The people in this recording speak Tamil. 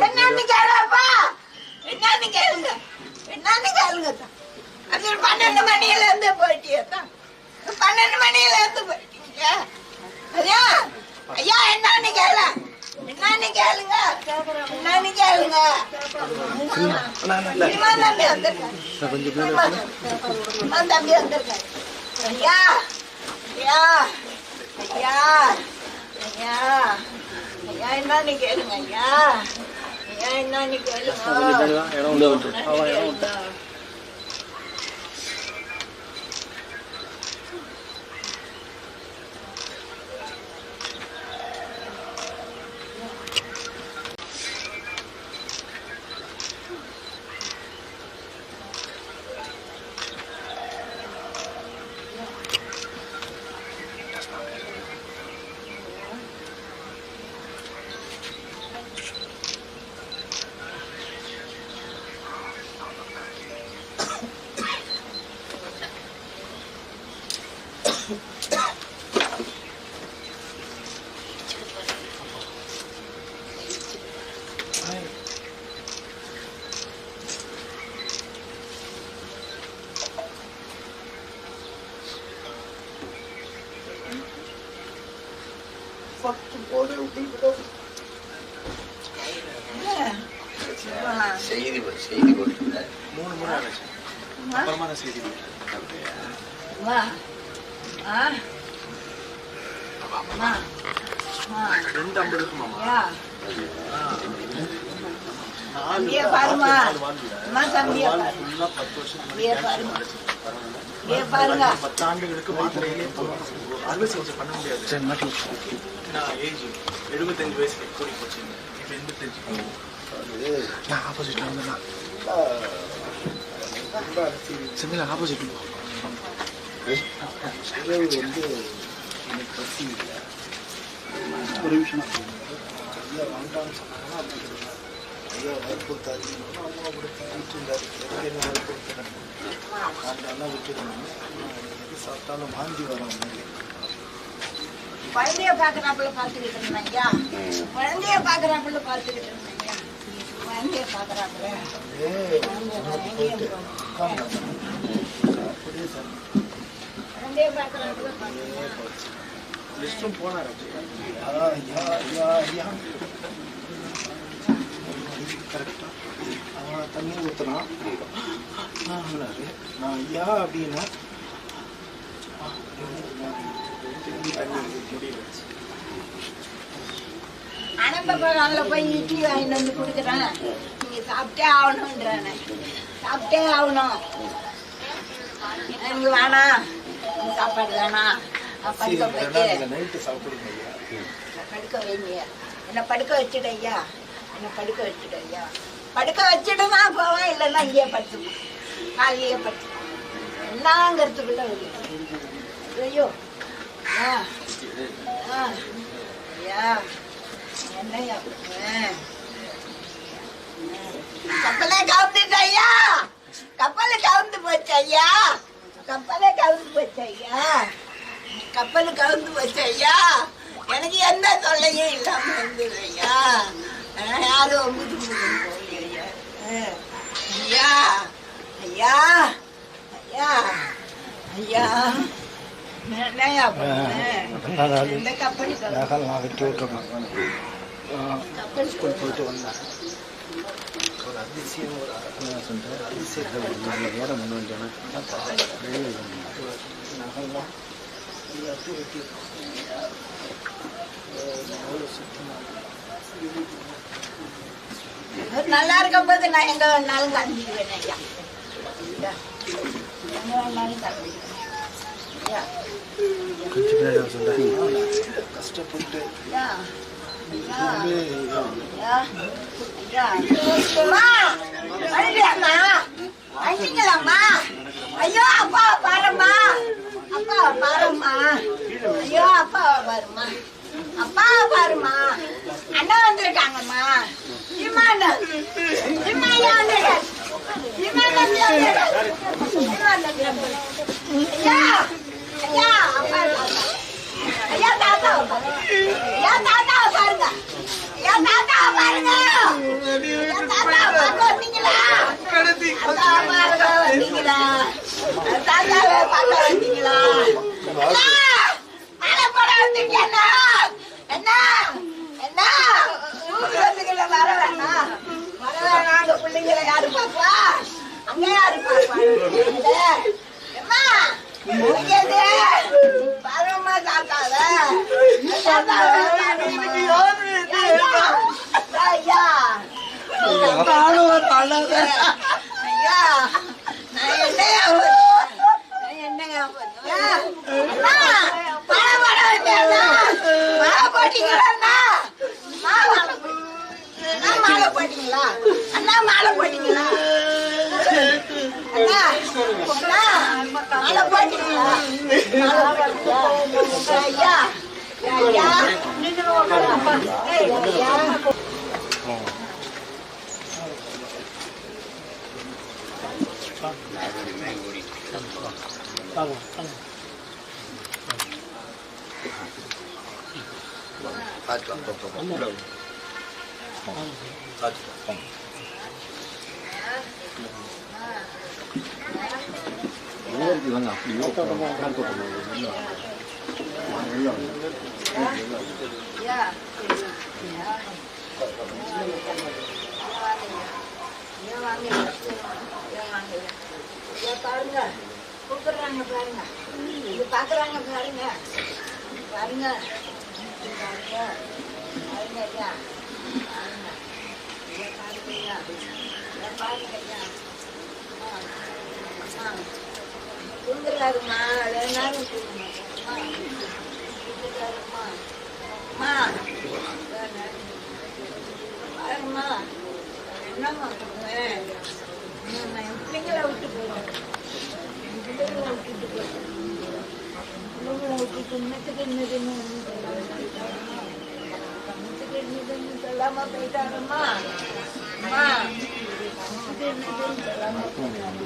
என்னன்னு கேளுப்பா, என்னன்னு கேளுங்க, என்னன்னு கேளுங்க. 12 மணியில இருந்து போயிட்டியா? 12 மணியில இருந்து போயிட்டீங்க. ஐயா ஐயா என்னன்னு கேளு, என்னன்னு கேளுங்க, என்னன்னு கேளுங்க. தம்பி வந்திருக்காரு, தம்பி வந்திருக்காரு. ஐயா ஐயா ஐயா ஐயா ஐயா என்னன்னு கேளுங்க. ஐயா ஐயா என்னன்னு கேளுங்க. செய்தி செய்தி போட்டு 3 முறை ஆச்சு. அப்புறமா நான் செய்தி வா ஆ மா மா 250 மாமா. யா ये பாருமா அம்மா தம்பியே ஃபுல்லா 10 வருஷம் ये பாருமா ये பாருங்க 10 ஆண்டுகளுக்கு மாத்திரையிலே அறுவை சிகிச்சை பண்ண முடியாது. சரி மாட்டி நான் ஏஜ் 75 வயசுல கூடி போச்சு. இப்போ 85 நான் ஆப்போசிட்ல வந்தேன். செந்தில் ஆப்போசிட் வந்து எனக்கு பசி இல்லை. ஒரு நிமிஷம் ஐயா வேண்டாம்னு சொன்னாங்கன்னா ஐயா வற்புறுத்தாது அம்மா கொடுத்து வீட்டுருந்தாரு. என்ன வற்புறுத்துறேன் அதெல்லாம் விட்டுருந்தேன். எது சாப்பிட்டாலும் வாந்தி வரும். குழந்தைய பாக்குறாப்புல பாத்துக்கிட்டு இருந்தாங்க. குழந்தைய பாக்குறாப்புல பாத்துக்கிட்டு இருந்தாங்க. குழந்தைய பாக்குறாப்புல குழந்தைய பாக்குறாப்புல லிஸ்டும் போனார். கரெக்டா அவன் தண்ணி ஊத்துறான். நான் ஐயா அப்படின்னா அனப்ப போய் இட்லி வாங்கிட்டு வந்து கொடுக்குறேன். நீங்க சாப்பிட்டே ஆகணும்ன்றானே. சாப்பிட்டே ஆகணும். எனக்கு வேணாம் சாப்பாடு வேணாம். படுக்க வைங்க. என்ன படுக்க வச்சுடு ஐயா, என்ன படுக்க வச்சுடு ஐயா. படுக்க வச்சுட்டுனா போவேன், இல்லைன்னா இங்கேயே படுத்துப்போம். காலையே படுத்துப்போம். என்னங்கிறதுக்குள்ள ஐயோ ஐயா என்னையா கப்பலே கவுந்துட்டு ஐயா, கப்பலு கவுந்து போச்சு ஐயா, கப்பலே கவுந்து போச்சு ஐயா, கப்பலு கவுந்து போச்சு ஐயா. எனக்கு எந்த தொல்லையும் இல்லாம இருந்தது ஐயா. யாரும் போய் ஐயா ஐயா ஐயா ஐயா என்னையா இந்த கப்பல் விட்டு விட்டுருக்கோம். ஸ்கூல் போயிட்டு வந்தேன். ஒரு அதிசயம் ஒரு சொல்கிறேன். அதிசயத்தை நேரம் முன் வந்தேன்னா நகல்லாம் எல்லாத்தையும் வெட்டி நல்லா இருக்கும் போது நான் எங்க வேணாலும் கலந்துக்குவேன் ஐயா. எங்க வேணாலும் கலந்துக்குவேன். கஷ்டப்பட்டு ஐயோ அப்பா பாரம்மா, அப்பா பாரம்மா. ஐயோ பாருமா, அப்பா பாருமா, அண்ணா வந்திருக்காங்கம்மா. இமான் இமான் வந்துருக்காங்க. இமான் வந்துருக்காங்க. ஐயா ஐயா அப்பா ஐயா தாத்தா ஐயா தாத்தா பாருங்க. ஐயா தாத்தா பாருங்க. ஐயா தாத்தா பார்க்க வந்தீங்களா? தாத்தா பார்க்க வந்தீங்களா? தாத்தாவை பார்க்க வந்தீங்களா? மாலை போட வந்தீங்கன்னா என்ன என்ன ஊர்ல வர வேணாம், வர வேணாம். அங்க பிள்ளைங்களை யாரு பாப்பா? அங்க யாரு பாப்பா? அம்மா பாருமா தாத்தாவ ஐயா ஐயா நான் என்னையா மாலை போட்டீங்களா? அண்ணா மாலை போட்டீங்களா? அண்ணா மாலை போட்டீங்களா? ஐயா ஐயா பாருங்க கூப்பிடுறாங்க பாருங்க, இது பாக்குறாங்க பாருங்க பாருங்க பாருங்க பாருங்க ஐயா பாருங்க பாருங்க ஐயா பாருங்க ஐயா தூங்குறாருமா, ரெண்டு நாளும் தூங்குறாருமா பாருங்கம்மா. என்னம்மா பண்ணுவேன்? என் பிள்ளைங்களை விட்டு போயிடுவேன், என் பிள்ளைங்களை விட்டுட்டு போயிடுவேன், பிள்ளைங்களை விட்டுட்டு இன்னத்துக்கு என்னதுன்னு ஒன்றும் என்னதுன்னு சொல்லாம போயிட்டாருமா. அம்மா என்னதுன்னு சொல்லாம போயிட்டாரு.